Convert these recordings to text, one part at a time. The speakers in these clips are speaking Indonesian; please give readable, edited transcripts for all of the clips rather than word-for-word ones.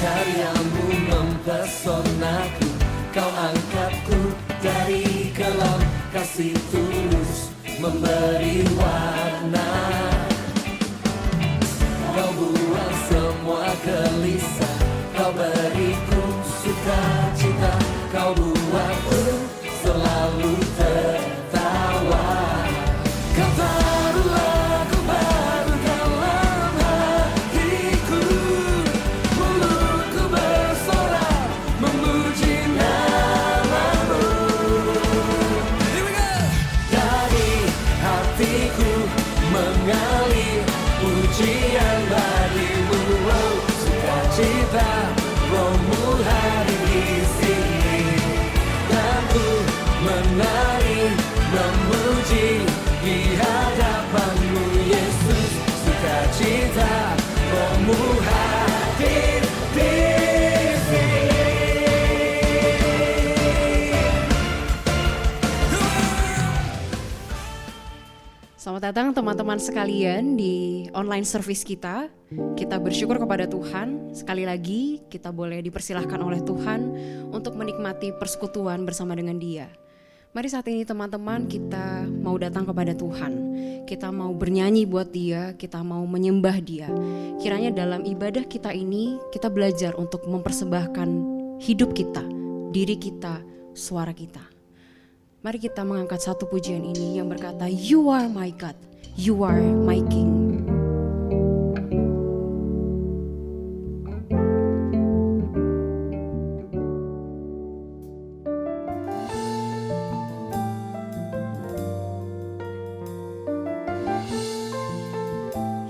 Karyamu mempesonaku, kau angkatku dari kelam, kasih tulus memberi warna. Kau buang semua gelisah, kau beriku sukacita, kau buatku selalu tertawa. Kau taruh lagu baru dalam hatiku, mulutku bersorak memuji namamu. Dari hatiku mengalir pujian bagimu, oh, sukacita rohmu hadir di sini, dan ku menari memuji di hadapanmu Yesus. Sukacita rohmu hadir di sini. Selamat datang teman-teman sekalian di online service kita. Kita bersyukur kepada Tuhan, sekali lagi kita boleh dipersilahkan oleh Tuhan untuk menikmati persekutuan bersama dengan Dia. Mari saat ini teman-teman kita mau datang kepada Tuhan. Kita mau bernyanyi buat Dia, kita mau menyembah Dia. Kiranya dalam ibadah kita ini kita belajar untuk mempersembahkan hidup kita, diri kita, suara kita. Mari kita mengangkat satu pujian ini yang berkata, You are my God, You are my King.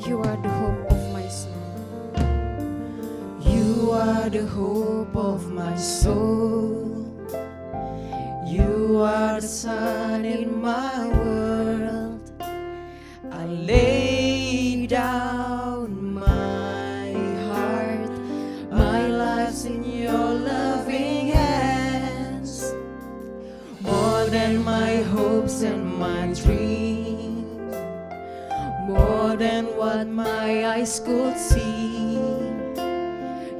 You are the hope of my soul. You are the hope of my soul. You are the sun in my world. I lay down my heart. My life's in your loving hands. More than my hopes and my dreams. More than what my eyes could see.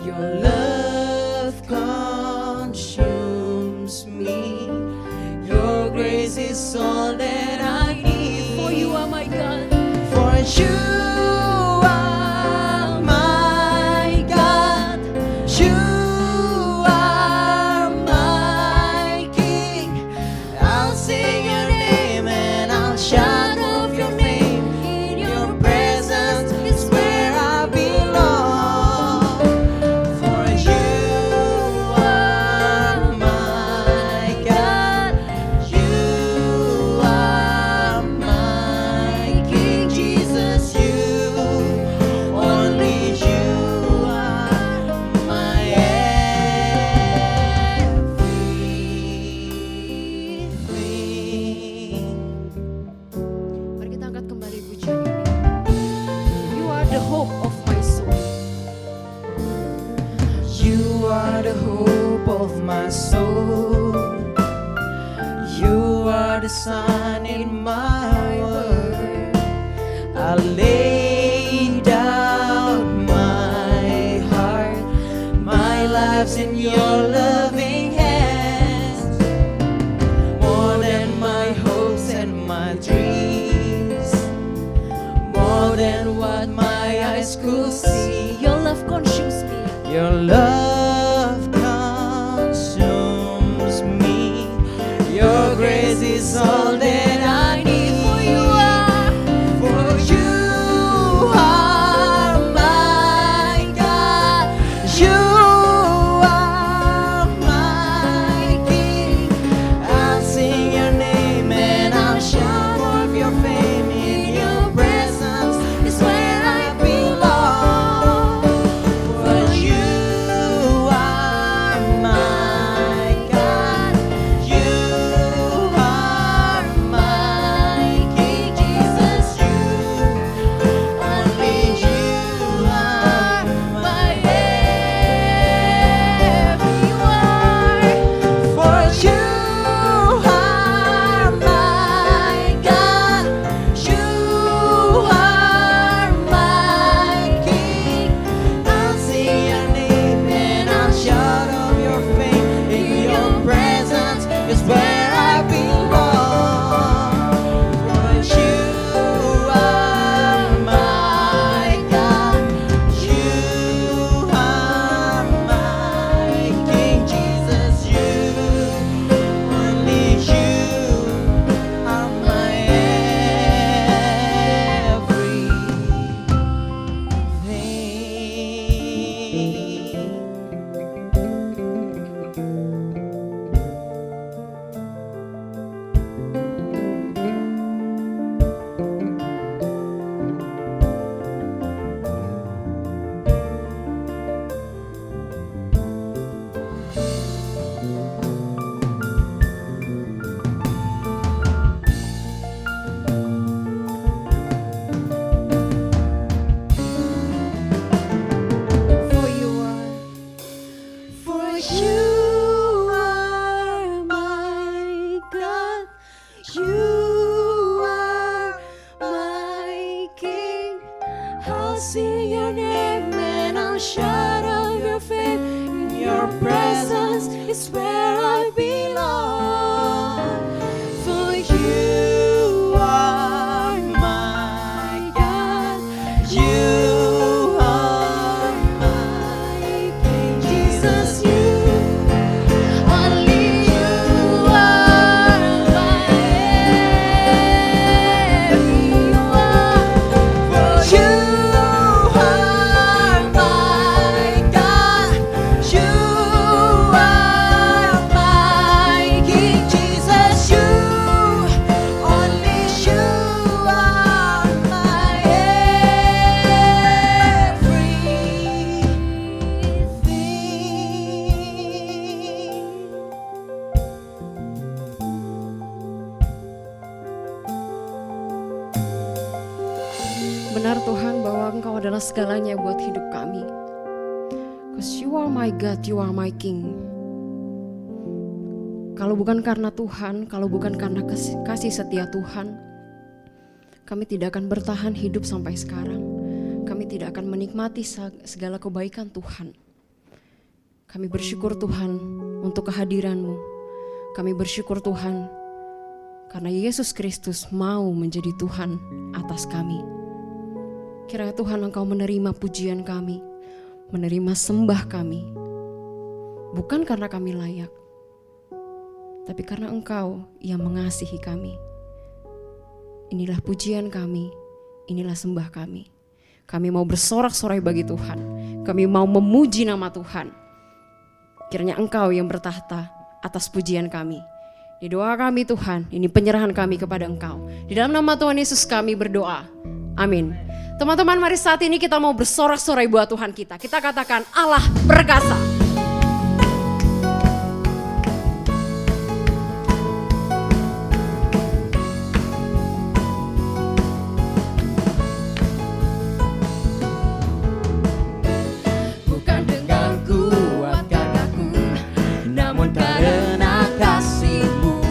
Your love consumes me. Your grace is all that I need. For you are my God. For you are my God. You are my King. I'll sing your name and I'll shout of your name. In your presence is where I belong. For you are my God. You are my King. Jesus, you, only you are my everything. Mari kita angkat kembali pujian ini. You are the hope of my soul. You are the hope of my soul. You are the sun in my world. I lay down my heart. My life's in your loving hands. More than my hopes and my dreams. More than what my eyes could see. Your love consumes me. Your love consumes me. Your grace is all that I need. For you are my God. You are my King. I'll sing your name and I'll shout of your fame. In your presence is where I belong. For you is where I belong. For you are my God, you are my King. Jesus, you, only you are my everyone. For you are my God, you are my King. Jesus, you, only you are my everything. Benar Tuhan bahwa Engkau adalah segalanya buat hidup kami. 'Cause you are my God, you are my King. Kalau bukan karena Tuhan, kalau bukan karena kasih setia Tuhan, kami tidak akan bertahan hidup sampai sekarang. Kami tidak akan menikmati segala kebaikan Tuhan. Kami bersyukur Tuhan untuk kehadiran-Mu. Kami bersyukur Tuhan karena Yesus Kristus mau menjadi Tuhan atas kami. Kiranya Tuhan Engkau menerima pujian kami, menerima sembah kami. Bukan karena kami layak, tapi karena Engkau yang mengasihi kami. Inilah pujian kami, inilah sembah kami. Kami mau bersorak-sorai bagi Tuhan. Kami mau memuji nama Tuhan. Kiranya Engkau yang bertahta atas pujian kami. Di doa kami Tuhan, ini penyerahan kami kepada Engkau. Di dalam nama Tuhan Yesus kami berdoa. Amin. Teman-teman, mari saat ini kita mau bersorak-sorai buat Tuhan kita. Kita katakan Allah perkasa. Bukan dengan kuat gagahku, namun karena kasih-Mu,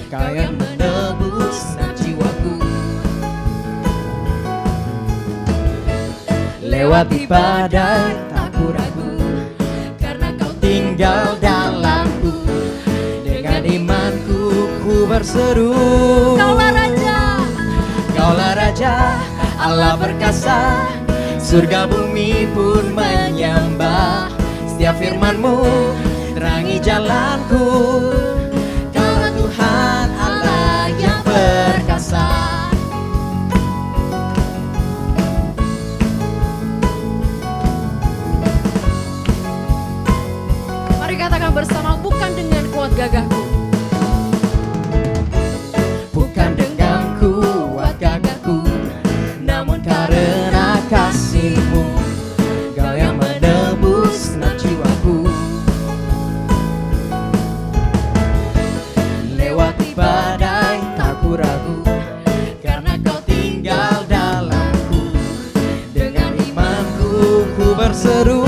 Kau yang menebus jiwaku. Lewati badai tak ku ragu, karena Kau tinggal dalamku. Dengan imanku ku berseru, Kaulah Raja, Kaulah Raja, Allah perkasa. Surga bumi pun menyembah. Setiap firman-Mu terangi jalanku. Kaulah Tuhan Allah yang perkasa. Mari katakan bersama, bukan dengan kuat gagahku. Bukan dengan kuat gagahku, namun karena kasih-Mu, Kau yang menebus jiwaku. Lewati badai tak ku ragu, karena Kau tinggal dalamku. Dengan imanku ku berseru,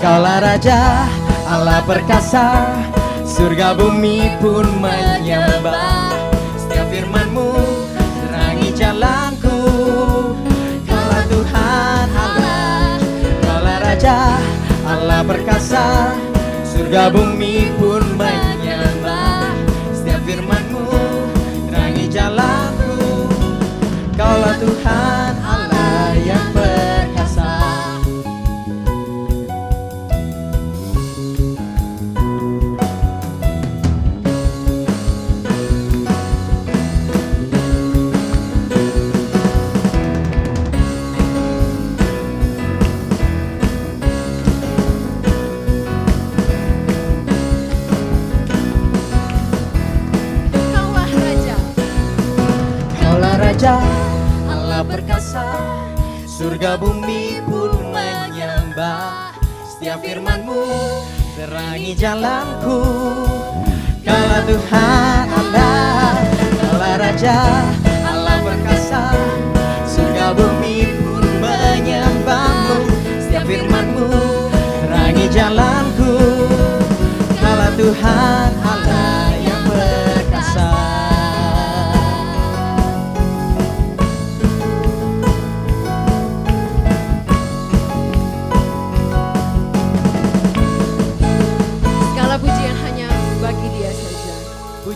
Kaulah Raja, Allah perkasa. Surga bumi pun menyembah. Setiap firman-Mu terangi jalanku. Kaulah Tuhan Allah, Kaulah Raja, Allah perkasa. Surga bumi pun menyembah. Setiap firman-Mu terangi jalanku. Kaulah Tuhan Allah yang perkasa. Kaulah Raja, Kaulah Raja, Allah perkasa. Surga bumi pun menyembah. Setiap firman-Mu terangi jalanku. Kaulah Tuhan Allah, Kaulah Raja, Allah perkasa. Surga bumi pun menyembah-Mu. Setiap firman-Mu terangi jalanku. Kaulah Tuhan Allah yang perkasa.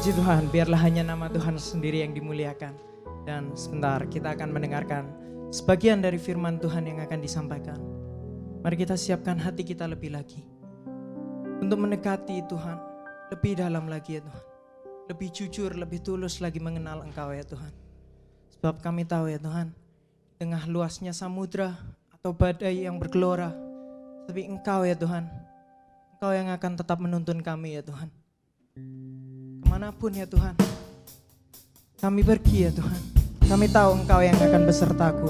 Puji Tuhan, biarlah hanya nama Tuhan sendiri yang dimuliakan. Dan sebentar kita akan mendengarkan sebagian dari firman Tuhan yang akan disampaikan. Mari kita siapkan hati kita lebih lagi untuk mendekati Tuhan lebih dalam lagi ya Tuhan. Lebih jujur, lebih tulus lagi mengenal Engkau ya Tuhan. Sebab kami tahu ya Tuhan, tengah luasnya samudra atau badai yang bergelora, tapi Engkau ya Tuhan, Engkau yang akan tetap menuntun kami ya Tuhan. Kemanapun ya Tuhan kami pergi ya Tuhan, kami tahu Engkau yang akan besertaku.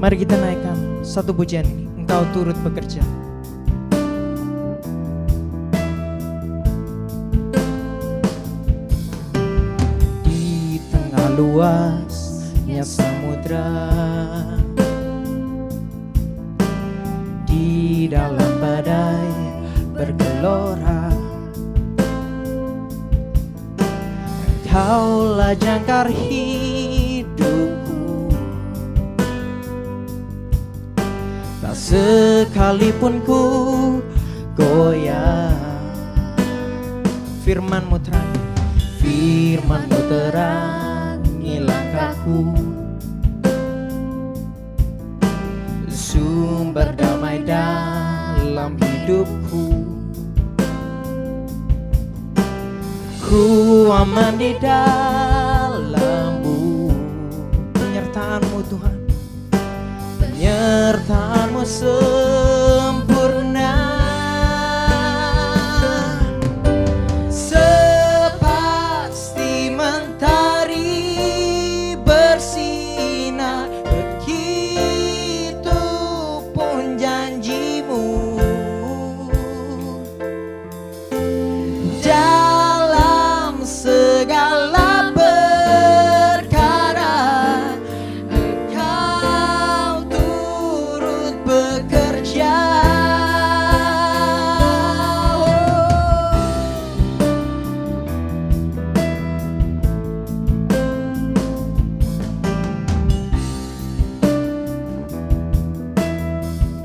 Mari kita naikkan satu pujian ini, Engkau turut bekerja. Di tengah luasnya samudra, di dalam badai bergelora, Engkaulah jangkar hidupku. Tak sekalipun ku goyah. Firman-Mu terang, firman-Mu terangi langkahku. Sumber damai dalam hidupku. Ku aman di dalam-Mu. Penyertaan-Mu Tuhan, penyertaan-Mu sempurna. Sepasti mentari bersinar, begitu pun janji-Mu. Segala perkara Engkau turut bekerja.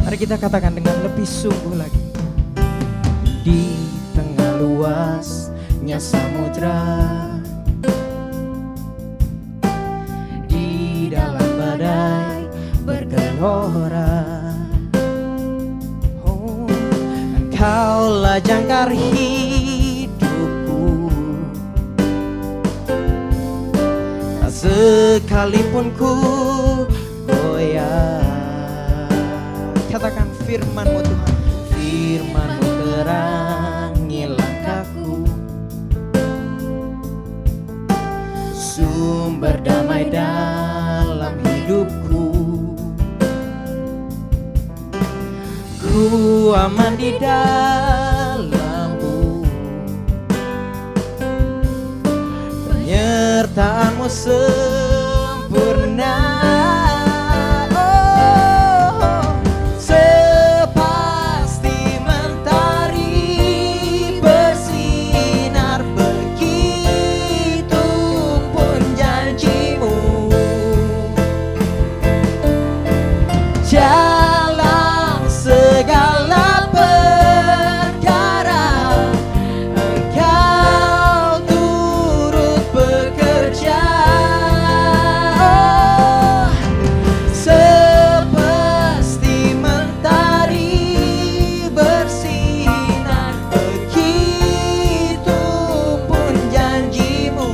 Mari kita katakan dengan lebih sungguh lagi. Di tengah luasnya samudra, di dalam badai bergelora, oh, Engkaulah jangkar hidupku. Tak sekalipun ku goyah. Katakan firman-Mu Tuhan, firman-Mu terangi langkahku. Sumber damai dalam hidupku. Ku aman di dalam-Mu. Penyertaan-Mu sempurna. Oh, sepasti mentari bersinar, begitu pun janji-Mu. Dalam segala perkara Engkau turut bekerja. Oh, sepasti mentari bersinar, begitu pun janji-Mu.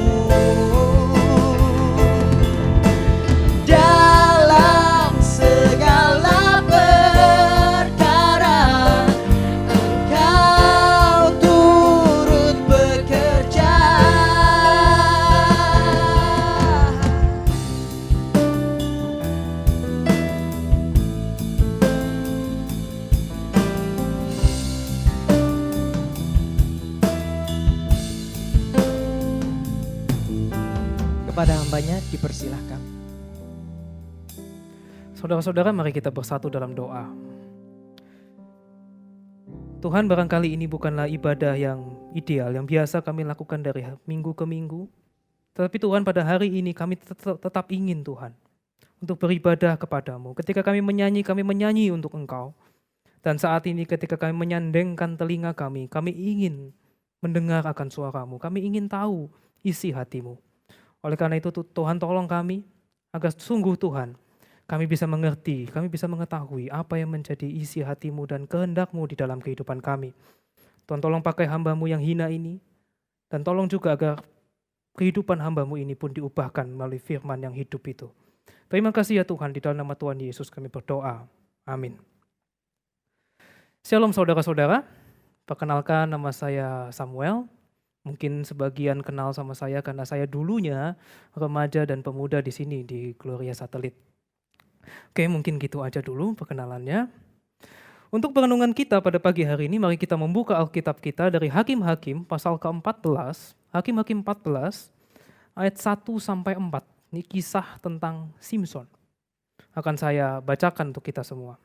Dalam segala perkara Engkau turut bekerja. Kepada hambanya dipersilahkan. Saudara-saudara, mari kita bersatu dalam doa. Tuhan, barangkali ini bukanlah ibadah yang ideal, yang biasa kami lakukan dari minggu ke minggu. Tetapi Tuhan, pada hari ini kami tetap ingin Tuhan untuk beribadah kepadamu. Ketika kami menyanyi untuk Engkau. Dan saat ini ketika kami menyandengkan telinga kami ingin mendengar akan suara-Mu. Kami ingin tahu isi hati-Mu. Oleh karena itu Tuhan tolong kami agar sungguh Tuhan kami bisa mengerti, kami bisa mengetahui apa yang menjadi isi hati-Mu dan kehendak-Mu di dalam kehidupan kami. Tuhan tolong pakai hamba-Mu yang hina ini, dan tolong juga agar kehidupan hamba-Mu ini pun diubahkan melalui firman yang hidup itu. Terima kasih ya Tuhan, di dalam nama Tuhan Yesus kami berdoa. Amin. Shalom saudara-saudara, perkenalkan nama saya Samuel. Mungkin sebagian kenal sama saya karena saya dulunya remaja dan pemuda di sini di Gloria Satelit. Oke, mungkin gitu aja dulu perkenalannya. Untuk perenungan kita pada pagi hari ini, mari kita membuka Alkitab kita dari Hakim-Hakim pasal ke-14, Hakim-Hakim 14 ayat 1-4. Ini kisah tentang Simson. Akan saya bacakan untuk kita semua.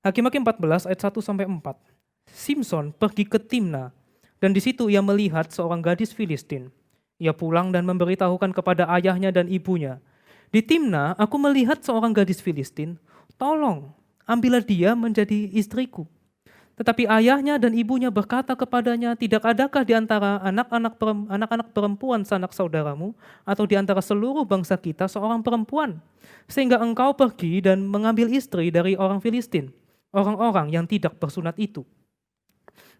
Hakim-Hakim 14 ayat 1-4. Simson pergi ke Timna, dan di situ ia melihat seorang gadis Filistin. Ia pulang dan memberitahukan kepada ayahnya dan ibunya, "Di Timna aku melihat seorang gadis Filistin, tolong ambillah dia menjadi istriku." Tetapi ayahnya dan ibunya berkata kepadanya, "Tidak adakah di antara anak-anak perempuan sanak saudaramu atau di antara seluruh bangsa kita seorang perempuan, sehingga engkau pergi dan mengambil istri dari orang Filistin, orang-orang yang tidak bersunat itu?"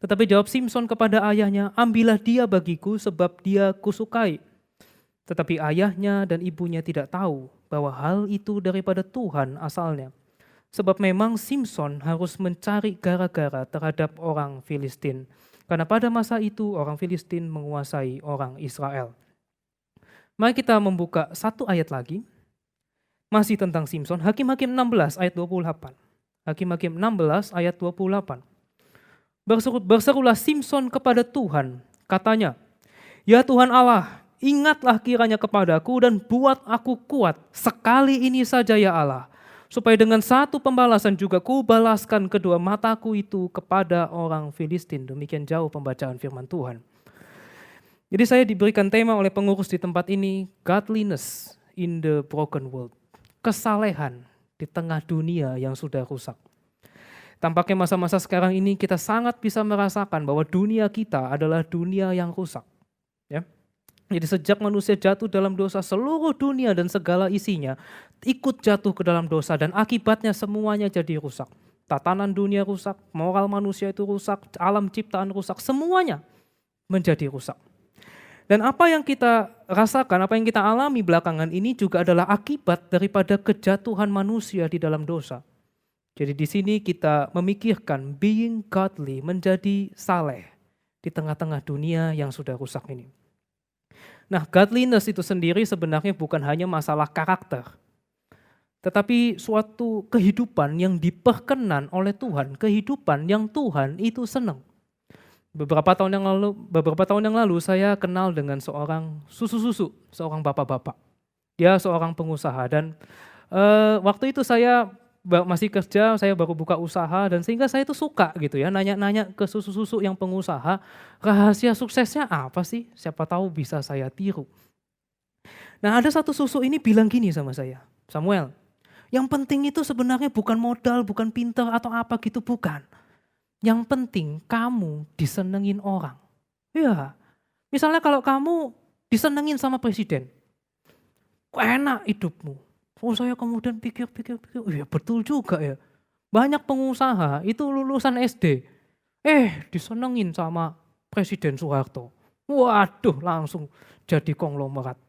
Tetapi jawab Simson kepada ayahnya, "Ambillah dia bagiku sebab dia kusukai." Tetapi ayahnya dan ibunya tidak tahu bahwa hal itu daripada Tuhan asalnya. Sebab memang Simson harus mencari gara-gara terhadap orang Filistin. Karena pada masa itu orang Filistin menguasai orang Israel. Mari kita membuka satu ayat lagi. Masih tentang Simson, Hakim-Hakim 16 ayat 28. Hakim-Hakim 16 ayat 28. Berserulah Simson kepada Tuhan, katanya, "Ya Tuhan Allah, ingatlah kiranya kepadaku dan buat aku kuat, sekali ini saja ya Allah, supaya dengan satu pembalasan juga ku balaskan kedua mataku itu kepada orang Filistin." Demikian jauh pembacaan firman Tuhan. Jadi saya diberikan tema oleh pengurus di tempat ini, Godliness in the Broken World. Kesalehan di tengah dunia yang sudah rusak. Tampaknya masa-masa sekarang ini kita sangat bisa merasakan bahwa dunia kita adalah dunia yang rusak. Ya. Jadi sejak manusia jatuh dalam dosa, seluruh dunia dan segala isinya ikut jatuh ke dalam dosa dan akibatnya semuanya jadi rusak. Tatanan dunia rusak, moral manusia itu rusak, alam ciptaan rusak, semuanya menjadi rusak. Dan apa yang kita rasakan, apa yang kita alami belakangan ini juga adalah akibat daripada kejatuhan manusia di dalam dosa. Jadi di sini kita memikirkan being godly, menjadi saleh di tengah-tengah dunia yang sudah rusak ini. Nah, godliness itu sendiri sebenarnya bukan hanya masalah karakter, tetapi suatu kehidupan yang diperkenan oleh Tuhan, kehidupan yang Tuhan itu senang. Beberapa tahun yang lalu saya kenal dengan seorang susu-susu, seorang bapak-bapak. Dia seorang pengusaha dan waktu itu saya masih kerja, saya baru buka usaha dan sehingga saya itu suka gitu ya, nanya-nanya ke susu-susu yang pengusaha, rahasia suksesnya apa sih? Siapa tahu bisa saya tiru. Nah, ada satu susu ini bilang gini sama saya, "Samuel, yang penting itu sebenarnya bukan modal, bukan pintar atau apa gitu, bukan. Yang penting kamu disenengin orang." Ya, misalnya kalau kamu disenengin sama presiden, enak hidupmu. Oh, saya kemudian pikir-pikir, iya betul juga ya. Banyak pengusaha itu lulusan SD, disenengin sama Presiden Soeharto. Waduh, langsung jadi konglomerat.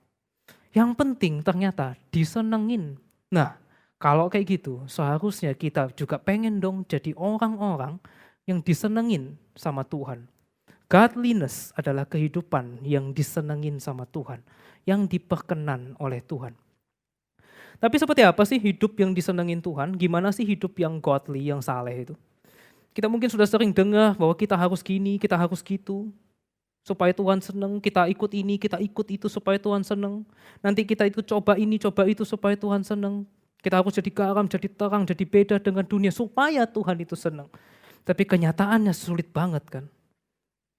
Yang penting ternyata disenengin. Nah, kalau kayak gitu seharusnya kita juga pengen dong jadi orang-orang yang disenengin sama Tuhan. Godliness adalah kehidupan yang disenengin sama Tuhan, yang diperkenan oleh Tuhan. Tapi seperti apa sih hidup yang disenengin Tuhan? Gimana sih hidup yang godly, yang saleh itu? Kita mungkin sudah sering dengar bahwa kita harus gini, kita harus gitu. Supaya Tuhan senang, kita ikut ini, kita ikut itu supaya Tuhan senang. Nanti kita itu coba ini, coba itu supaya Tuhan senang. Kita harus jadi garam, jadi terang, jadi beda dengan dunia supaya Tuhan itu senang. Tapi kenyataannya sulit banget kan.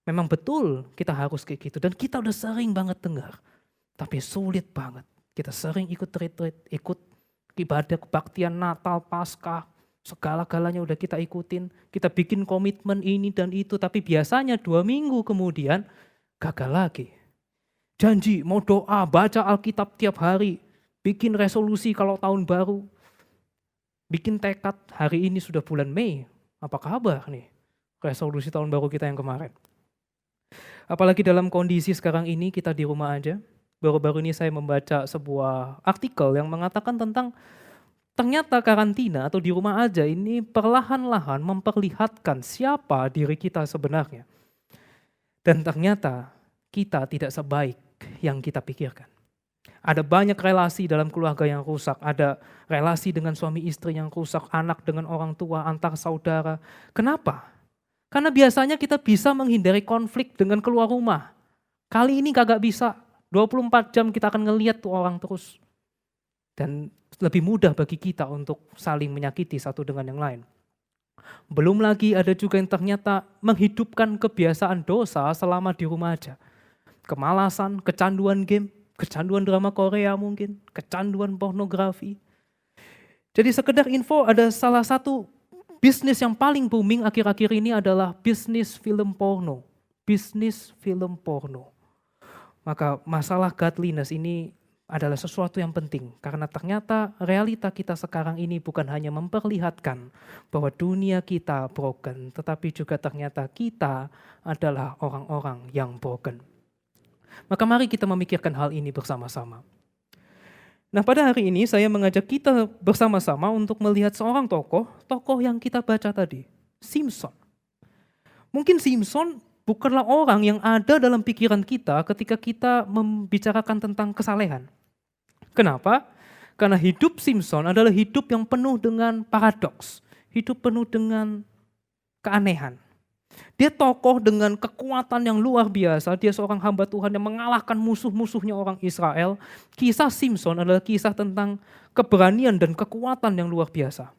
Memang betul kita harus kayak gitu dan kita udah sering banget dengar. Tapi sulit banget. Kita sering ikut retreat, ikut ibadah kebaktian Natal, Paskah, Segala-galanya udah kita ikutin, kita bikin komitmen ini dan itu, tapi biasanya 2 minggu kemudian gagal lagi. Janji mau doa, baca Alkitab tiap hari, bikin resolusi kalau tahun baru, bikin tekad hari ini sudah bulan Mei, apa kabar nih resolusi tahun baru kita yang kemarin. Apalagi dalam kondisi sekarang ini kita di rumah aja. Baru-baru ini saya membaca sebuah artikel yang mengatakan tentang ternyata karantina atau di rumah aja ini perlahan-lahan memperlihatkan siapa diri kita sebenarnya. Dan ternyata kita tidak sebaik yang kita pikirkan. Ada banyak relasi dalam keluarga yang rusak, ada relasi dengan suami istri yang rusak, anak dengan orang tua, antar saudara. Kenapa? Karena biasanya kita bisa menghindari konflik dengan keluar rumah. Kali ini kagak bisa, 24 jam kita akan ngelihat tuh orang terus. Dan lebih mudah bagi kita untuk saling menyakiti satu dengan yang lain. Belum lagi ada juga yang ternyata menghidupkan kebiasaan dosa selama di rumah aja. Kemalasan, kecanduan game, kecanduan drama Korea mungkin, kecanduan pornografi. Jadi sekedar info, ada salah satu bisnis yang paling booming akhir-akhir ini adalah bisnis film porno. Bisnis film porno. Maka masalah godliness ini adalah sesuatu yang penting. Karena ternyata realita kita sekarang ini bukan hanya memperlihatkan bahwa dunia kita broken, tetapi juga ternyata kita adalah orang-orang yang broken. Maka mari kita memikirkan hal ini bersama-sama. Nah, pada hari ini saya mengajak kita bersama-sama untuk melihat seorang tokoh yang kita baca tadi, Simson. Mungkin Simson bukanlah orang yang ada dalam pikiran kita ketika kita membicarakan tentang kesalehan. Kenapa? Karena hidup Simson adalah hidup yang penuh dengan paradoks, hidup penuh dengan keanehan. Dia tokoh dengan kekuatan yang luar biasa, dia seorang hamba Tuhan yang mengalahkan musuh-musuhnya orang Israel. Kisah Simson adalah kisah tentang keberanian dan kekuatan yang luar biasa.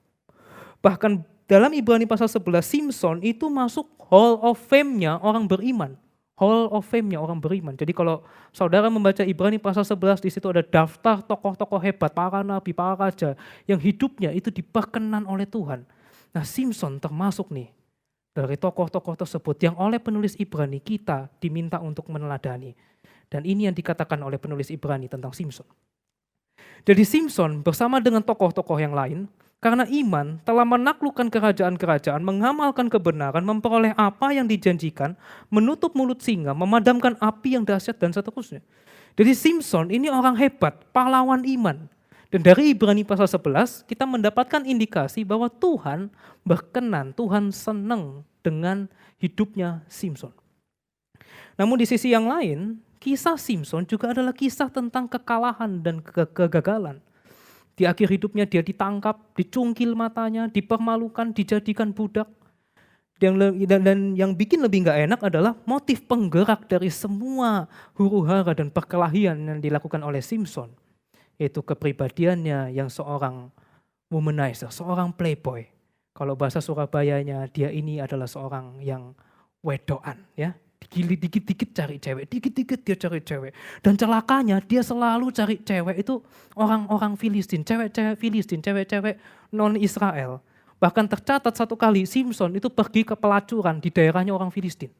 Bahkan dalam Ibrani pasal 11, Simson itu masuk Hall of Fame-nya orang beriman. Hall of Fame-nya orang beriman. Jadi kalau saudara membaca Ibrani pasal 11, di situ ada daftar tokoh-tokoh hebat, para nabi, para raja, yang hidupnya itu diperkenan oleh Tuhan. Nah, Simson termasuk nih dari tokoh-tokoh tersebut yang oleh penulis Ibrani kita diminta untuk meneladani. Dan ini yang dikatakan oleh penulis Ibrani tentang Simson. Jadi Simson bersama dengan tokoh-tokoh yang lain, karena iman telah menaklukkan kerajaan-kerajaan, mengamalkan kebenaran, memperoleh apa yang dijanjikan, menutup mulut singa, memadamkan api yang dahsyat dan seterusnya. Jadi Simson ini orang hebat, pahlawan iman. Dan dari Ibrani pasal 11 kita mendapatkan indikasi bahwa Tuhan berkenan, Tuhan senang dengan hidupnya Simson. Namun di sisi yang lain, kisah Simson juga adalah kisah tentang kekalahan dan kegagalan. Di akhir hidupnya dia ditangkap, dicungkil matanya, dipermalukan, dijadikan budak. Dan yang bikin lebih gak enak adalah motif penggerak dari semua huru-hara dan perkelahian yang dilakukan oleh Simson. Yaitu kepribadiannya yang seorang womanizer, seorang playboy. Kalau bahasa Surabayanya, dia ini adalah seorang yang wedoan, ya. Dikit-dikit cari cewek, dikit-dikit dia cari cewek. Dan celakanya dia selalu cari cewek itu orang-orang Filistin, cewek-cewek Filistin, cewek-cewek non-Israel. Bahkan tercatat satu kali Simson itu pergi ke pelacuran di daerahnya orang Filistin.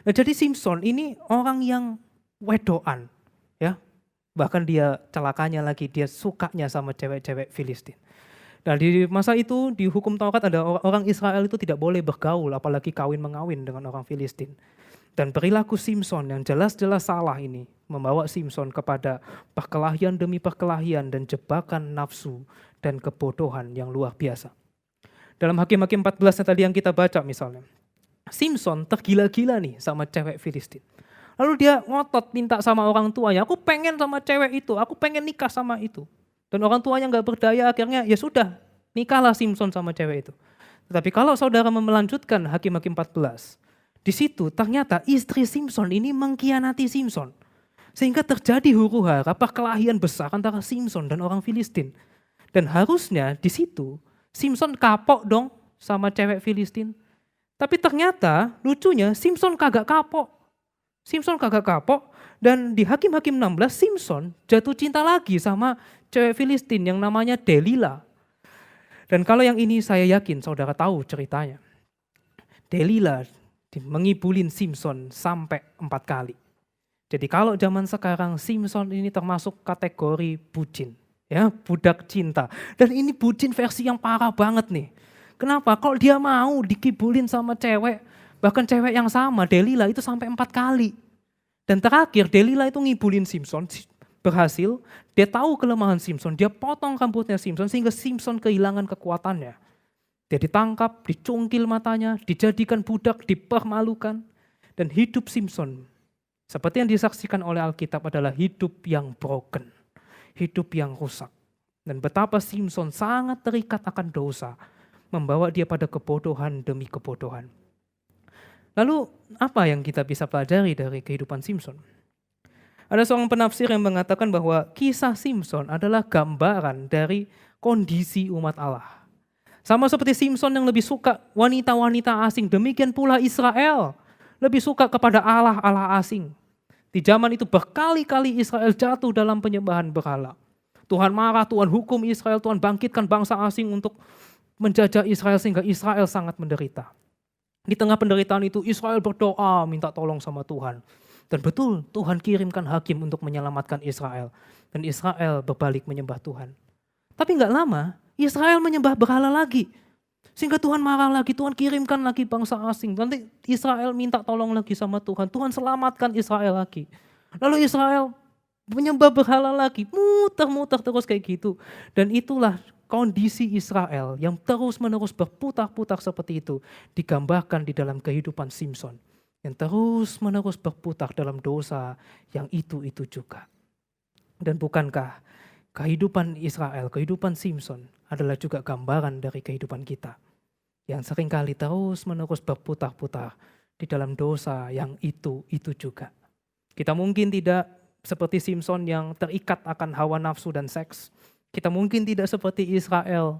Nah, jadi Simson ini orang yang wedoan, ya. Bahkan dia celakanya lagi, dia sukanya sama cewek-cewek Filistin. Nah, di masa itu di hukum Taurat ada orang Israel itu tidak boleh bergaul, apalagi kawin-mengawin dengan orang Filistin. Dan perilaku Simson yang jelas-jelas salah ini membawa Simson kepada perkelahian demi perkelahian dan jebakan nafsu dan kebodohan yang luar biasa. Dalam Hakim-Hakim 14 yang tadi yang kita baca misalnya, Simson tergila-gila nih sama cewek Filistin. Lalu dia ngotot minta sama orang tuanya, aku pengen sama cewek itu, aku pengen nikah sama itu. Dan orang tuanya gak berdaya, akhirnya ya sudah, nikahlah Simson sama cewek itu. Tetapi kalau saudara melanjutkan Hakim-Hakim 14, di situ ternyata istri Simson ini mengkhianati Simson. Sehingga terjadi huru-hara, perkelahian besar antara Simson dan orang Filistin. Dan harusnya di situ Simson kapok dong sama cewek Filistin. Tapi ternyata lucunya Simson kagak kapok. Simson kagak kapok dan di Hakim-Hakim 16 Simson jatuh cinta lagi sama cewek Filistin yang namanya Delila. Dan kalau yang ini saya yakin saudara tahu ceritanya. Delila mengibulin Simpson sampai 4 kali. Jadi kalau zaman sekarang Simpson ini termasuk kategori bucin, ya, budak cinta. Dan ini bucin versi yang parah banget nih. Kenapa? Kalau dia mau dikibulin sama cewek, bahkan cewek yang sama, Delila itu sampai 4 kali. Dan terakhir Delila itu ngibulin Simpson, berhasil, dia tahu kelemahan Simpson, dia potong rambutnya Simpson sehingga Simpson kehilangan kekuatannya. Dia ditangkap, dicungkil matanya, dijadikan budak, dipermalukan. Dan hidup Simpson, seperti yang disaksikan oleh Alkitab, adalah hidup yang broken, hidup yang rusak. Dan betapa Simpson sangat terikat akan dosa, membawa dia pada kebodohan demi kebodohan. Lalu apa yang kita bisa pelajari dari kehidupan Simpson? Ada seorang penafsir yang mengatakan bahwa kisah Simpson adalah gambaran dari kondisi umat Allah. Sama seperti Simpson yang lebih suka wanita-wanita asing, demikian pula Israel lebih suka kepada Allah-Allah asing. Di zaman itu berkali-kali Israel jatuh dalam penyembahan berhala. Tuhan marah, Tuhan hukum Israel, Tuhan bangkitkan bangsa asing untuk menjajah Israel sehingga Israel sangat menderita. Di tengah penderitaan itu Israel berdoa minta tolong sama Tuhan. Dan betul Tuhan kirimkan hakim untuk menyelamatkan Israel. Dan Israel berbalik menyembah Tuhan. Tapi gak lama Israel menyembah berhala lagi. Sehingga Tuhan marah lagi, Tuhan kirimkan lagi bangsa asing. Nanti Israel minta tolong lagi sama Tuhan. Tuhan selamatkan Israel lagi. Lalu Israel menyembah berhala lagi, muter-muter terus kayak gitu. Dan itulah kondisi Israel yang terus-menerus berputar-putar seperti itu digambarkan di dalam kehidupan Simpson. Yang terus-menerus berputar dalam dosa yang itu-itu juga. Dan bukankah kehidupan Israel, kehidupan Simpson adalah juga gambaran dari kehidupan kita yang seringkali terus-menerus berputar-putar di dalam dosa yang itu juga. Kita mungkin tidak seperti Simpson yang terikat akan hawa nafsu dan seks. Kita mungkin tidak seperti Israel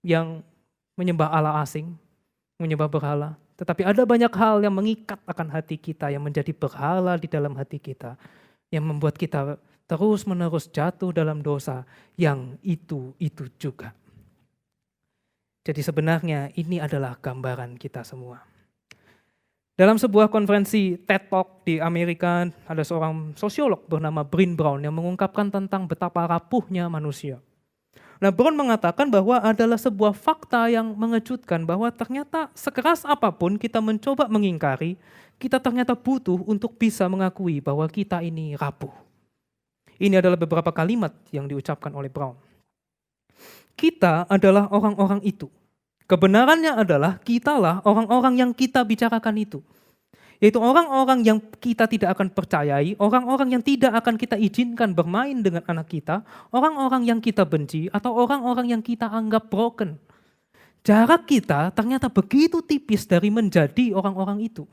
yang menyembah Allah asing, menyembah berhala. Tetapi ada banyak hal yang mengikat akan hati kita, yang menjadi berhala di dalam hati kita, yang membuat kita terus-menerus jatuh dalam dosa yang itu juga. Jadi sebenarnya ini adalah gambaran kita semua. Dalam sebuah konferensi TED Talk di Amerika, ada seorang sosiolog bernama Brene Brown yang mengungkapkan tentang betapa rapuhnya manusia. Nah, Brown mengatakan bahwa adalah sebuah fakta yang mengejutkan bahwa ternyata sekeras apapun kita mencoba mengingkari, kita ternyata butuh untuk bisa mengakui bahwa kita ini rapuh. Ini adalah beberapa kalimat yang diucapkan oleh Brown. Kita adalah orang-orang itu. Kebenarannya adalah kitalah orang-orang yang kita bicarakan itu. Yaitu orang-orang yang kita tidak akan percayai, orang-orang yang tidak akan kita izinkan bermain dengan anak kita, orang-orang yang kita benci, atau orang-orang yang kita anggap broken. Jarak kita ternyata begitu tipis dari menjadi orang-orang itu.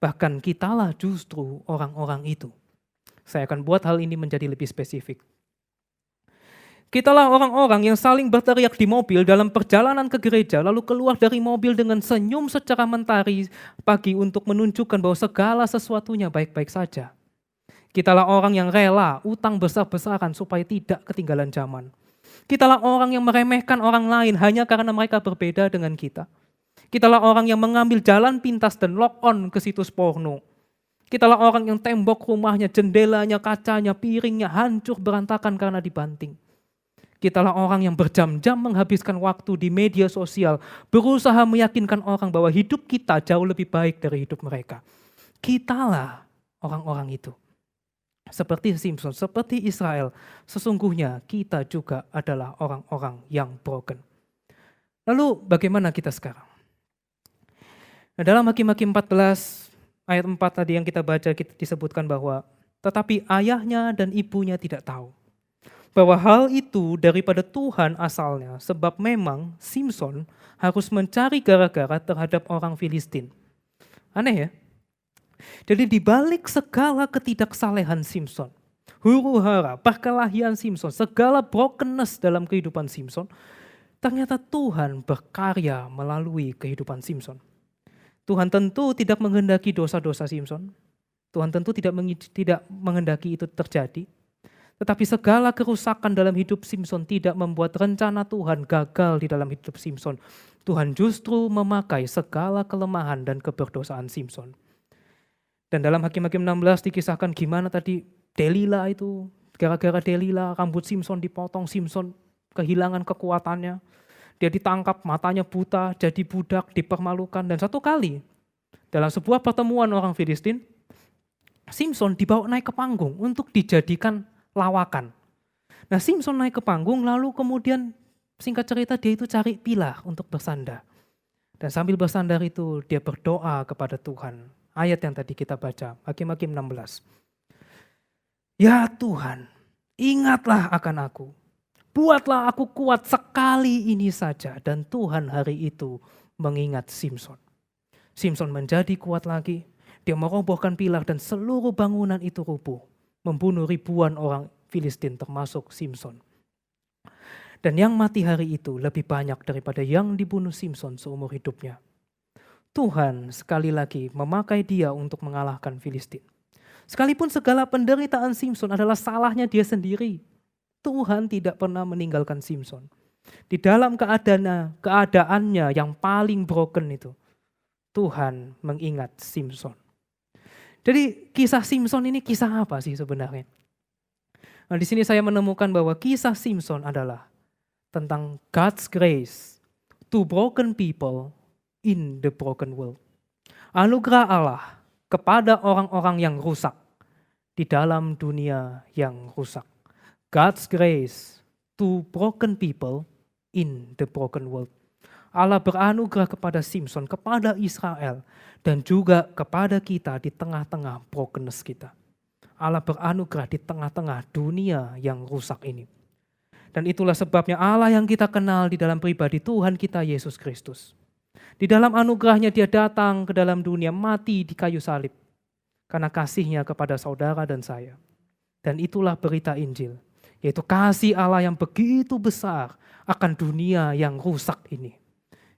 Bahkan kitalah justru orang-orang itu. Saya akan buat hal ini menjadi lebih spesifik. Kitalah orang-orang yang saling berteriak di mobil dalam perjalanan ke gereja, lalu keluar dari mobil dengan senyum secara mentari pagi untuk menunjukkan bahwa segala sesuatunya baik-baik saja. Kitalah orang yang rela utang besar-besaran supaya tidak ketinggalan zaman. Kitalah orang yang meremehkan orang lain hanya karena mereka berbeda dengan kita. Kitalah orang yang mengambil jalan pintas dan log on ke situs porno. Kitalah orang yang tembok rumahnya, jendelanya, kacanya, piringnya hancur berantakan karena dibanting. Kitalah orang yang berjam-jam menghabiskan waktu di media sosial, berusaha meyakinkan orang bahwa hidup kita jauh lebih baik dari hidup mereka. Kitalah orang-orang itu. Seperti Simpson, seperti Israel, sesungguhnya kita juga adalah orang-orang yang broken. Lalu bagaimana kita sekarang? Nah, dalam Hakim-Hakim 14 ayat 4 tadi yang kita baca, kita disebutkan bahwa tetapi ayahnya dan ibunya tidak tahu bahwa hal itu daripada Tuhan asalnya, sebab memang Simpson harus mencari gara-gara terhadap orang Filistin. Aneh ya? Jadi di balik segala ketidaksalehan Simpson, huru-hara, perkelahian Simpson, segala brokenness dalam kehidupan Simpson, ternyata Tuhan berkarya melalui kehidupan Simpson. Tuhan tentu tidak menghendaki dosa-dosa Simpson. Tuhan tentu tidak menghendaki itu terjadi. Tetapi segala kerusakan dalam hidup Simson tidak membuat rencana Tuhan gagal di dalam hidup Simson. Tuhan justru memakai segala kelemahan dan keberdosaan Simson. Dan dalam Hakim-Hakim 16 dikisahkan gimana tadi Delila itu, gara-gara Delila rambut Simson dipotong, Simson kehilangan kekuatannya. Dia ditangkap, matanya buta, jadi budak, dipermalukan. Dan satu kali dalam sebuah pertemuan orang Filistin, Simson dibawa naik ke panggung untuk dijadikan lawakan. Nah, Simson naik ke panggung lalu kemudian singkat cerita dia itu cari pilah untuk bersandar. Dan sambil bersandar itu dia berdoa kepada Tuhan. Ayat yang tadi kita baca, Hakim-Hakim 16. Ya Tuhan, ingatlah akan aku. Buatlah aku kuat sekali ini saja. Dan Tuhan hari itu mengingat Simson. Simson menjadi kuat lagi. Dia merobohkan pilar dan seluruh bangunan itu rubuh. Membunuh ribuan orang Filistin termasuk Simson. Dan yang mati hari itu lebih banyak daripada yang dibunuh Simson seumur hidupnya. Tuhan sekali lagi memakai dia untuk mengalahkan Filistin. Sekalipun segala penderitaan Simson adalah salahnya dia sendiri, Tuhan tidak pernah meninggalkan Simson. Di dalam keadaannya yang paling broken itu, Tuhan mengingat Simson. Jadi kisah Simson ini kisah apa sih sebenarnya? Nah, di sini saya menemukan bahwa kisah Simson adalah tentang God's grace to broken people in the broken world. Anugerah Allah kepada orang-orang yang rusak di dalam dunia yang rusak. God's grace to broken people in the broken world. Allah beranugerah kepada Simson, kepada Israel, dan juga kepada kita di tengah-tengah brokenness kita. Allah beranugerah di tengah-tengah dunia yang rusak ini. Dan itulah sebabnya Allah yang kita kenal di dalam pribadi Tuhan kita Yesus Kristus. Di dalam anugerahnya dia datang ke dalam dunia, mati di kayu salib. Karena kasihnya kepada saudara dan saya. Dan itulah berita Injil. Yaitu kasih Allah yang begitu besar akan dunia yang rusak ini.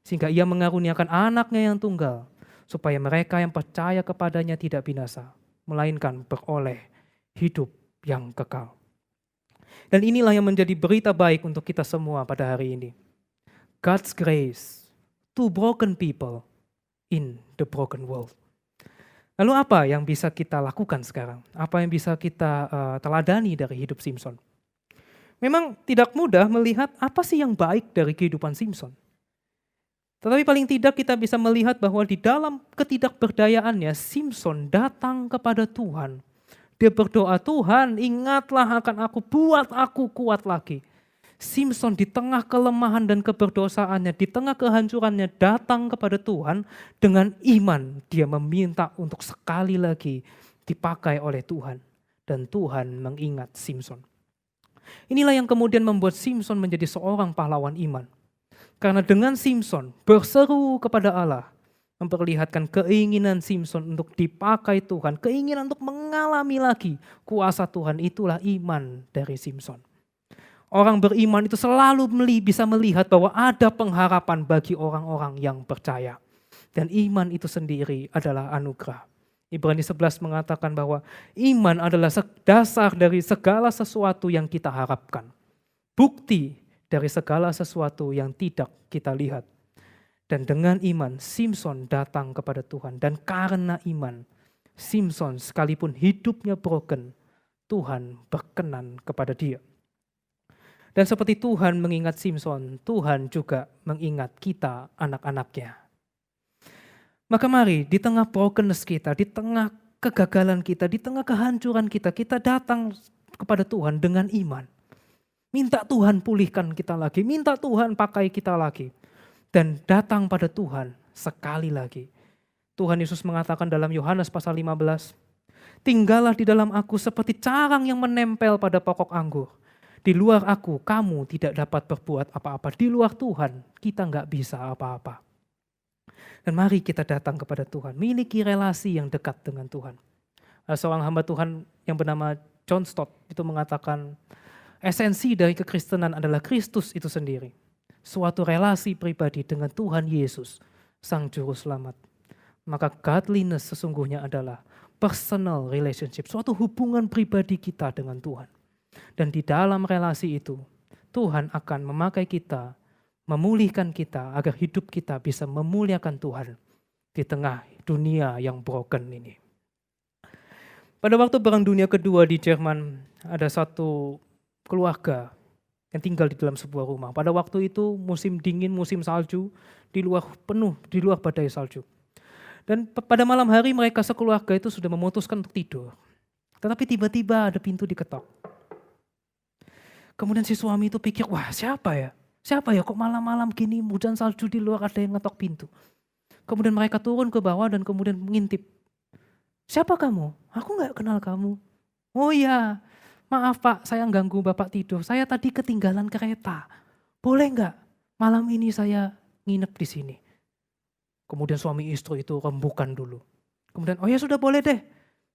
Sehingga ia mengaruniakan anaknya yang tunggal. Supaya mereka yang percaya kepadanya tidak binasa. Melainkan beroleh hidup yang kekal. Dan inilah yang menjadi berita baik untuk kita semua pada hari ini. God's grace to broken people in the broken world. Lalu apa yang bisa kita lakukan sekarang? Apa yang bisa kita teladani dari hidup Simson? Memang tidak mudah melihat apa sih yang baik dari kehidupan Simson. Tetapi paling tidak kita bisa melihat bahwa di dalam ketidakberdayaannya Simson datang kepada Tuhan. Dia berdoa, Tuhan ingatlah akan aku, buat aku kuat lagi. Simson di tengah kelemahan dan keberdosaannya, di tengah kehancurannya datang kepada Tuhan dengan iman. Dia meminta untuk sekali lagi dipakai oleh Tuhan. Dan Tuhan mengingat Simson. Inilah yang kemudian membuat Simson menjadi seorang pahlawan iman. Karena dengan Simson berseru kepada Allah, memperlihatkan keinginan Simson untuk dipakai Tuhan, keinginan untuk mengalami lagi kuasa Tuhan, itulah iman dari Simson. Orang beriman itu selalu bisa melihat bahwa ada pengharapan bagi orang-orang yang percaya. Dan iman itu sendiri adalah anugerah. Ibrani 11 mengatakan bahwa iman adalah dasar dari segala sesuatu yang kita harapkan. Bukti dari segala sesuatu yang tidak kita lihat. Dan dengan iman, Simson datang kepada Tuhan. Dan karena iman, Simson sekalipun hidupnya broken, Tuhan berkenan kepada dia. Dan seperti Tuhan mengingat Simson, Tuhan juga mengingat kita anak-anaknya. Maka mari di tengah brokenness kita, di tengah kegagalan kita, di tengah kehancuran kita, kita datang kepada Tuhan dengan iman. Minta Tuhan pulihkan kita lagi, minta Tuhan pakai kita lagi. Dan datang pada Tuhan sekali lagi. Tuhan Yesus mengatakan dalam Yohanes pasal 15, tinggallah di dalam aku seperti carang yang menempel pada pokok anggur. Di luar aku, kamu tidak dapat berbuat apa-apa. Di luar Tuhan, kita nggak bisa apa-apa. Dan mari kita datang kepada Tuhan, miliki relasi yang dekat dengan Tuhan. Seorang hamba Tuhan yang bernama John Stott itu mengatakan, esensi dari kekristenan adalah Kristus itu sendiri. Suatu relasi pribadi dengan Tuhan Yesus, Sang Juru Selamat. Maka godliness sesungguhnya adalah personal relationship, suatu hubungan pribadi kita dengan Tuhan. Dan di dalam relasi itu, Tuhan akan memakai kita, memulihkan kita agar hidup kita bisa memuliakan Tuhan di tengah dunia yang broken ini. Pada waktu Perang Dunia Kedua di Jerman, ada satu keluarga yang tinggal di dalam sebuah rumah. Pada waktu itu musim dingin, musim salju, di luar badai salju. Dan pada malam hari mereka sekeluarga itu sudah memutuskan untuk tidur. Tetapi tiba-tiba ada pintu diketok. Kemudian si suami itu pikir, wah siapa ya? Siapa ya kok malam-malam gini hujan salju di luar ada yang ngetok pintu. Kemudian mereka turun ke bawah dan kemudian mengintip. Siapa kamu? Aku gak kenal kamu. Oh iya, maaf Pak, saya ganggu Bapak tidur. Saya tadi ketinggalan kereta. Boleh gak malam ini saya nginep di sini? Kemudian suami istri itu rembukan dulu. Kemudian, oh ya sudah boleh deh.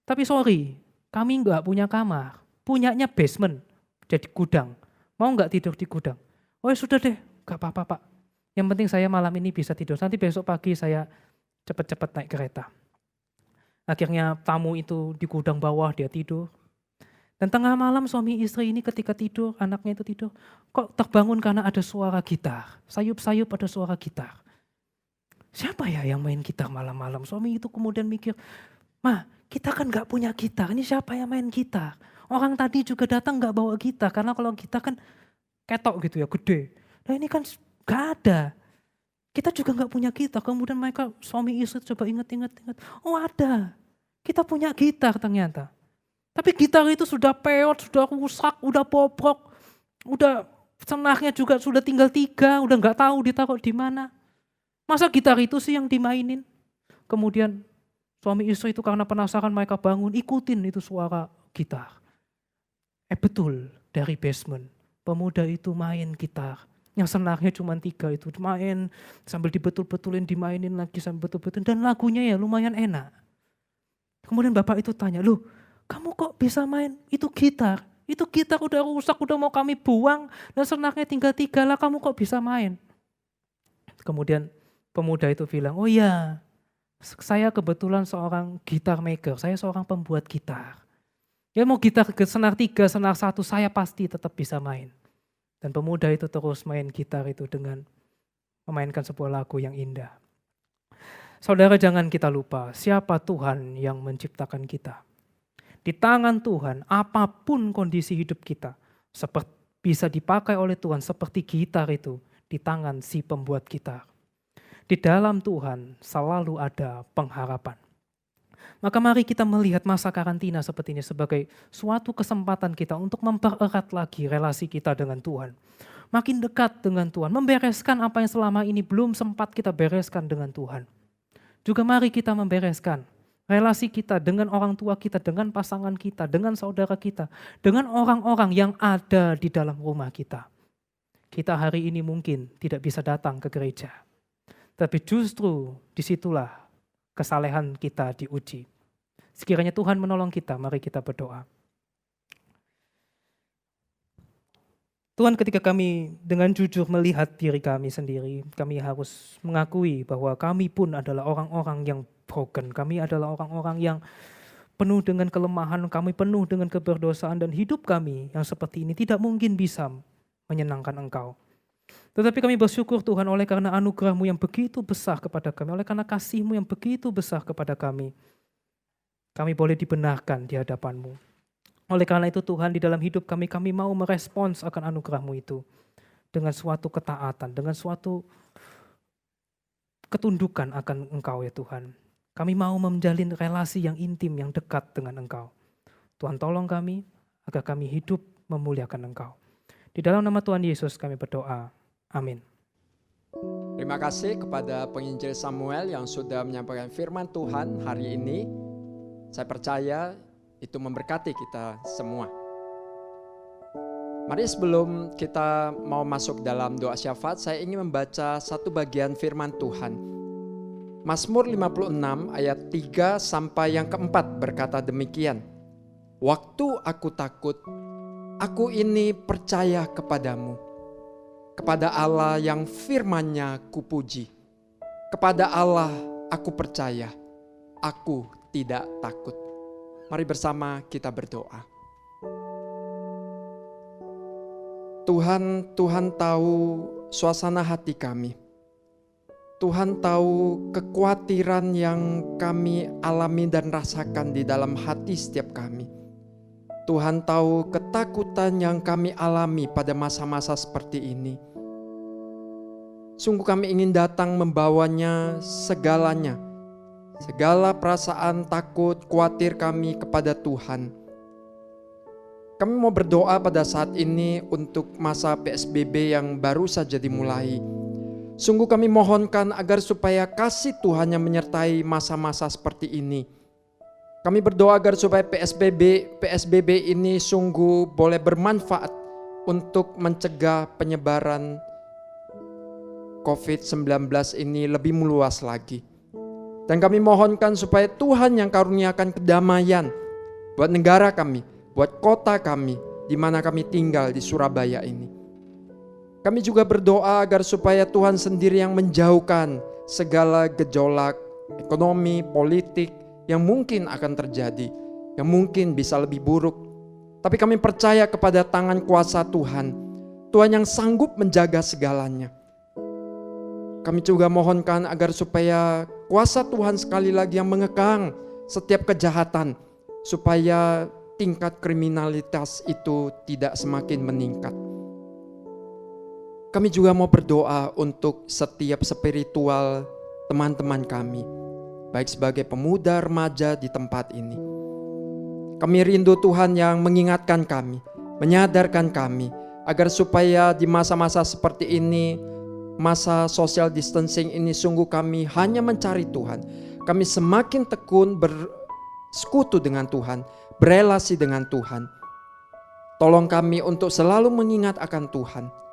Tapi sorry, kami gak punya kamar. Punyanya basement, jadi gudang. Mau gak tidur di gudang? Oh ya sudah deh, gak apa-apa Pak. Yang penting saya malam ini bisa tidur. Nanti besok pagi saya cepat-cepat naik kereta. Akhirnya tamu itu di gudang bawah dia tidur. Dan tengah malam suami istri ini ketika tidur, anaknya itu tidur, kok terbangun karena ada suara gitar. Sayup-sayup ada suara gitar. Siapa ya yang main gitar malam-malam? Suami itu kemudian mikir, "Mah, kita kan gak punya gitar, ini siapa yang main gitar? Orang tadi juga datang gak bawa gitar, karena kalau gitar kan ketok gitu ya, gede. Nah ini kan gak ada. Kita juga gak punya gitar." Kemudian mereka suami istri coba ingat-ingat. Oh ada, kita punya gitar ternyata. Tapi gitar itu sudah peot, sudah rusak, udah bobrok. Udah senarnya juga sudah tinggal 3, udah gak tahu ditaruh di mana. Masa gitar itu sih yang dimainin? Kemudian suami istri itu karena penasaran mereka bangun, ikutin itu suara gitar. Betul, dari basement. Pemuda itu main gitar. Yang senarnya cuma 3 itu main sambil dibetul-betulin, dimainin lagi sambil betul-betul. Dan lagunya ya lumayan enak. Kemudian bapak itu tanya, loh kamu kok bisa main itu gitar? Itu gitar udah rusak, udah mau kami buang. Dan senarnya tinggal 3 lah, kamu kok bisa main? Kemudian pemuda itu bilang, oh iya saya kebetulan seorang gitar maker, saya seorang pembuat gitar. Ya mau gitar senar 3, senar 1 saya pasti tetap bisa main. Dan pemuda itu terus main gitar itu dengan memainkan sebuah lagu yang indah. Saudara jangan kita lupa siapa Tuhan yang menciptakan kita. Di tangan Tuhan apapun kondisi hidup kita bisa dipakai oleh Tuhan seperti gitar itu di tangan si pembuat gitar. Di dalam Tuhan selalu ada pengharapan. Maka mari kita melihat masa karantina seperti ini sebagai suatu kesempatan kita untuk mempererat lagi relasi kita dengan Tuhan. Makin dekat dengan Tuhan, membereskan apa yang selama ini belum sempat kita bereskan dengan Tuhan. Juga mari kita membereskan relasi kita dengan orang tua kita, dengan pasangan kita, dengan saudara kita, dengan orang-orang yang ada di dalam rumah kita. Kita hari ini mungkin tidak bisa datang ke gereja. Tapi justru disitulah kesalehan kita diuji. Sekiranya Tuhan menolong kita, mari kita berdoa. Tuhan, ketika kami dengan jujur melihat diri kami sendiri, kami harus mengakui bahwa kami pun adalah orang-orang yang broken. Kami adalah orang-orang yang penuh dengan kelemahan, kami penuh dengan keberdosaan, dan hidup kami yang seperti ini tidak mungkin bisa menyenangkan Engkau. Tetapi kami bersyukur Tuhan oleh karena anugerah-Mu yang begitu besar kepada kami, oleh karena kasih-Mu yang begitu besar kepada kami boleh dibenarkan di hadapan-Mu. Oleh karena itu Tuhan, di dalam hidup kami mau merespons akan anugerah-Mu itu dengan suatu ketaatan, dengan suatu ketundukan akan Engkau ya Tuhan. Kami mau menjalin relasi yang intim, yang dekat dengan Engkau. Tuhan tolong kami agar kami hidup memuliakan Engkau. Di dalam nama Tuhan Yesus kami berdoa. Amin. Terima kasih kepada penginjil Samuel yang sudah menyampaikan firman Tuhan hari ini. Saya percaya itu memberkati kita semua. Mari sebelum kita mau masuk dalam doa syafaat, saya ingin membaca satu bagian firman Tuhan. Mazmur 56 ayat 3 sampai yang keempat berkata demikian. Waktu aku takut, aku ini percaya kepadamu. Kepada Allah yang firman-Nya kupuji. Kepada Allah aku percaya, aku tidak takut. Mari bersama kita berdoa. Tuhan tahu suasana hati kami. Tuhan tahu kekhawatiran yang kami alami dan rasakan di dalam hati setiap kami. Tuhan tahu ketakutan yang kami alami pada masa-masa seperti ini. Sungguh kami ingin datang membawanya segalanya, segala perasaan takut, khawatir kami kepada Tuhan. Kami mau berdoa pada saat ini untuk masa PSBB yang baru saja dimulai. Sungguh kami mohonkan agar supaya kasih Tuhan yang menyertai masa-masa seperti ini. Kami berdoa agar supaya PSBB ini sungguh boleh bermanfaat untuk mencegah penyebaran COVID-19 ini lebih meluas lagi. Dan kami mohonkan supaya Tuhan yang karuniakan kedamaian buat negara kami, buat kota kami, di mana kami tinggal di Surabaya ini. Kami juga berdoa agar supaya Tuhan sendiri yang menjauhkan segala gejolak ekonomi, politik yang mungkin akan terjadi, yang mungkin bisa lebih buruk. Tapi kami percaya kepada tangan kuasa Tuhan, Tuhan yang sanggup menjaga segalanya. Kami juga mohonkan agar supaya kuasa Tuhan sekali lagi yang mengekang setiap kejahatan, supaya tingkat kriminalitas itu tidak semakin meningkat. Kami juga mau berdoa untuk setiap spiritual teman-teman kami, baik sebagai pemuda, remaja di tempat ini. Kami rindu Tuhan yang mengingatkan kami, menyadarkan kami, agar supaya di masa-masa seperti ini, masa social distancing ini sungguh kami hanya mencari Tuhan. Kami semakin tekun bersekutu dengan Tuhan, berelasi dengan Tuhan. Tolong kami untuk selalu mengingat akan Tuhan.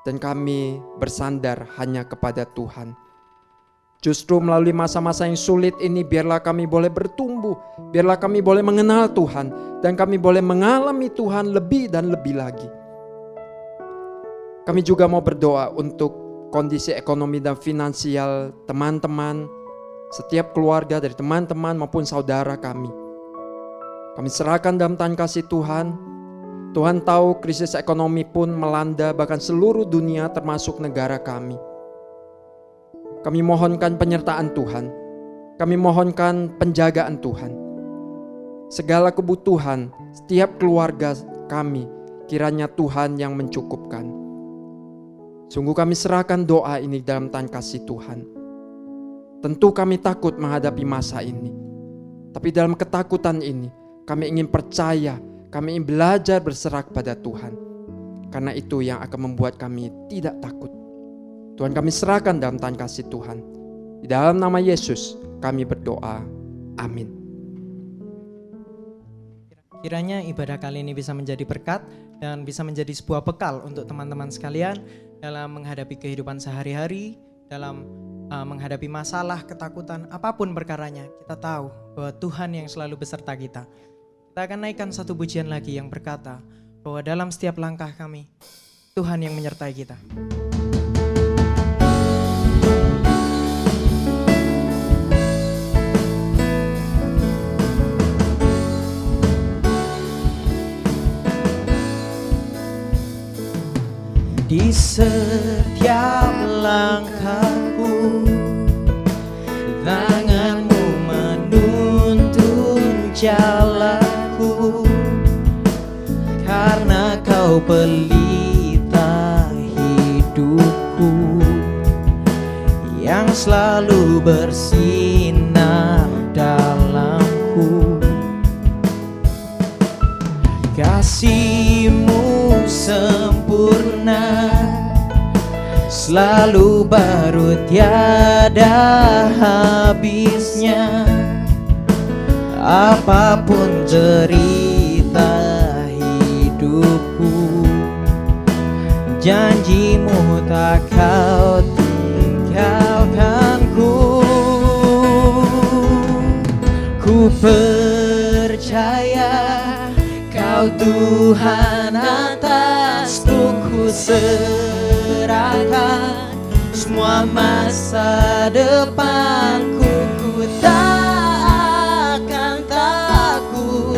Dan kami bersandar hanya kepada Tuhan. Justru melalui masa-masa yang sulit ini biarlah kami boleh bertumbuh, biarlah kami boleh mengenal Tuhan, dan kami boleh mengalami Tuhan lebih dan lebih lagi. Kami juga mau berdoa untuk kondisi ekonomi dan finansial teman-teman, setiap keluarga dari teman-teman maupun saudara kami. Kami serahkan dalam tangan kasih Tuhan. Tuhan tahu krisis ekonomi pun melanda bahkan seluruh dunia termasuk negara kami. Kami mohonkan penyertaan Tuhan. Kami mohonkan penjagaan Tuhan. Segala kebutuhan setiap keluarga kami kiranya Tuhan yang mencukupkan. Sungguh kami serahkan doa ini dalam tangan kasih Tuhan. Tentu kami takut menghadapi masa ini. Tapi dalam ketakutan ini kami ingin percaya, kami ingin belajar berserah kepada Tuhan. Karena itu yang akan membuat kami tidak takut. Tuhan kami serahkan dalam tangan kasih Tuhan. Di dalam nama Yesus kami berdoa. Amin. Kiranya ibadah kali ini bisa menjadi berkat dan bisa menjadi sebuah bekal untuk teman-teman sekalian dalam menghadapi kehidupan sehari-hari, dalam menghadapi masalah, ketakutan, apapun perkaranya. Kita tahu bahwa Tuhan yang selalu beserta kita. Kita akan naikkan satu pujian lagi yang berkata bahwa dalam setiap langkah kami, Tuhan yang menyertai kita. Di setiap langkahku, tangan-Mu menuntun jalanku, karena Kau pelita hidupku yang selalu bersinar dalamku. Kasih-Mu sempurna, selalu baru tiada habisnya. Apapun cerita hidupku, janji-Mu tak Kau tinggalkanku. Ku percaya Kau Tuhan atasku, ku serahkan semua masa depanku. Ku tak akan takut,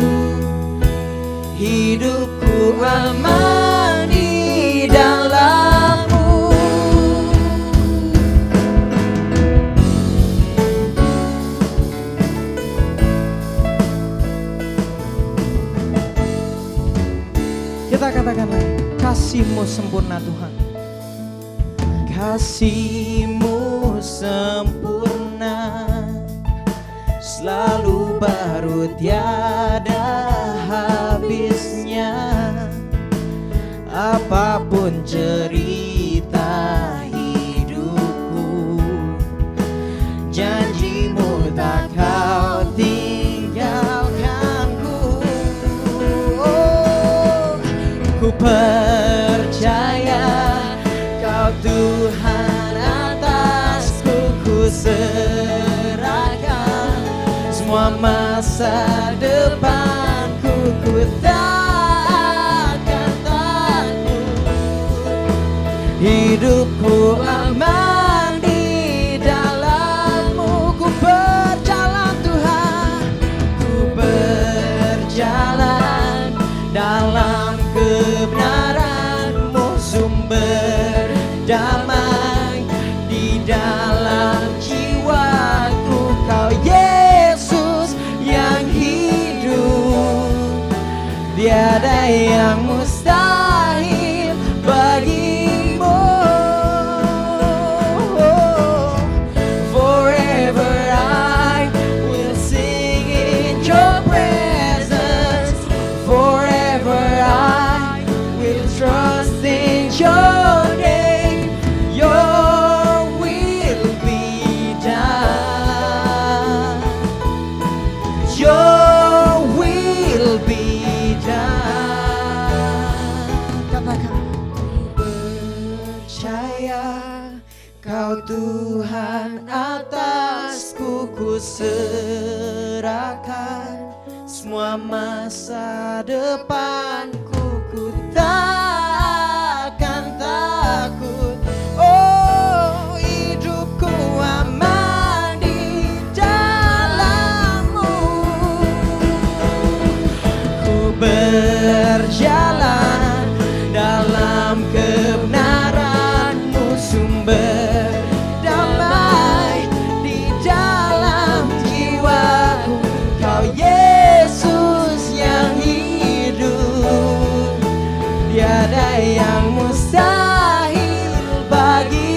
hidupku aman di sempurna Tuhan. Kasih-Mu sempurna, selalu baru tiada habisnya. Apapun cerita hidupku, janji-Mu tak Kau tinggalkanku. Oh, ku percaya Kau Tuhan atasku, ku serahkan semua masa depanku. Ku tak akan takut, hidupku aman di dalam-Mu. Ku berjalan Tuhan, ku berjalan dalam kebenaran-Mu, sumber damai di dalam jiwaku. Kau Yesus yang hidup, tiada yang mustahil bagi-Mu. Forever I will sing in Your presence. Forever I will trust in Your name. Your will be done. Your will be done. Katakan, percaya Kau Tuhan atasku, ku serahkan semua masa depanku. Ku tak akan takut, oh hidupku aman di dalam-Mu. Ku berjalan dalam kebenaran-Mu, sumber damai di dalam jiwaku. Kau Yesus yang hidup, tiada yang mustahil bagi-Mu.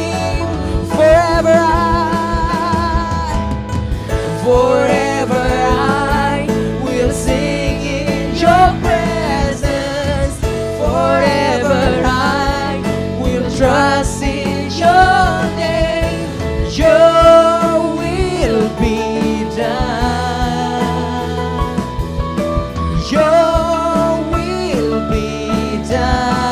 Forever I will sing in Your presence. Forever I will trust in Your name. Your will be done. Your will be done.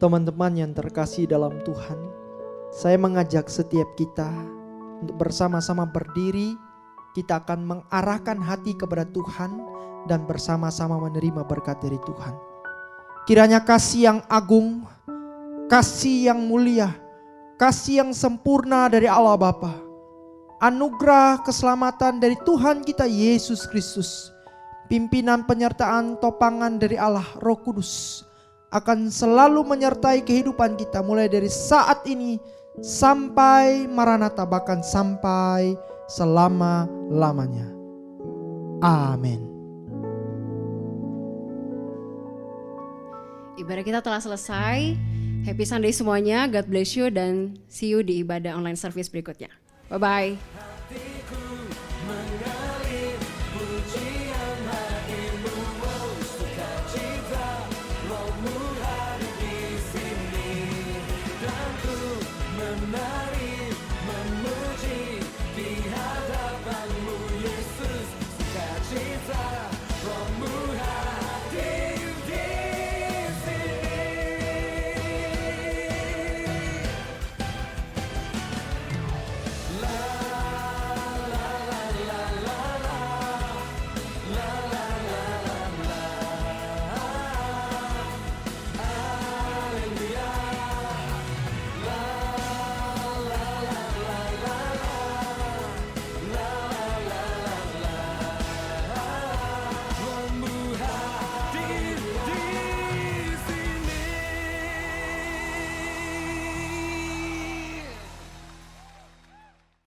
Teman-teman yang terkasih dalam Tuhan, saya mengajak setiap kita untuk bersama-sama berdiri. Kita akan mengarahkan hati kepada Tuhan dan bersama-sama menerima berkat dari Tuhan. Kiranya kasih yang agung, kasih yang mulia, kasih yang sempurna dari Allah Bapa, anugerah keselamatan dari Tuhan kita Yesus Kristus, pimpinan penyertaan topangan dari Allah Roh Kudus akan selalu menyertai kehidupan kita mulai dari saat ini sampai Maranatha, bahkan sampai selama-lamanya. Amin. Ibadah kita telah selesai. Happy Sunday semuanya. God bless you dan see you di ibadah online service berikutnya. Bye-bye.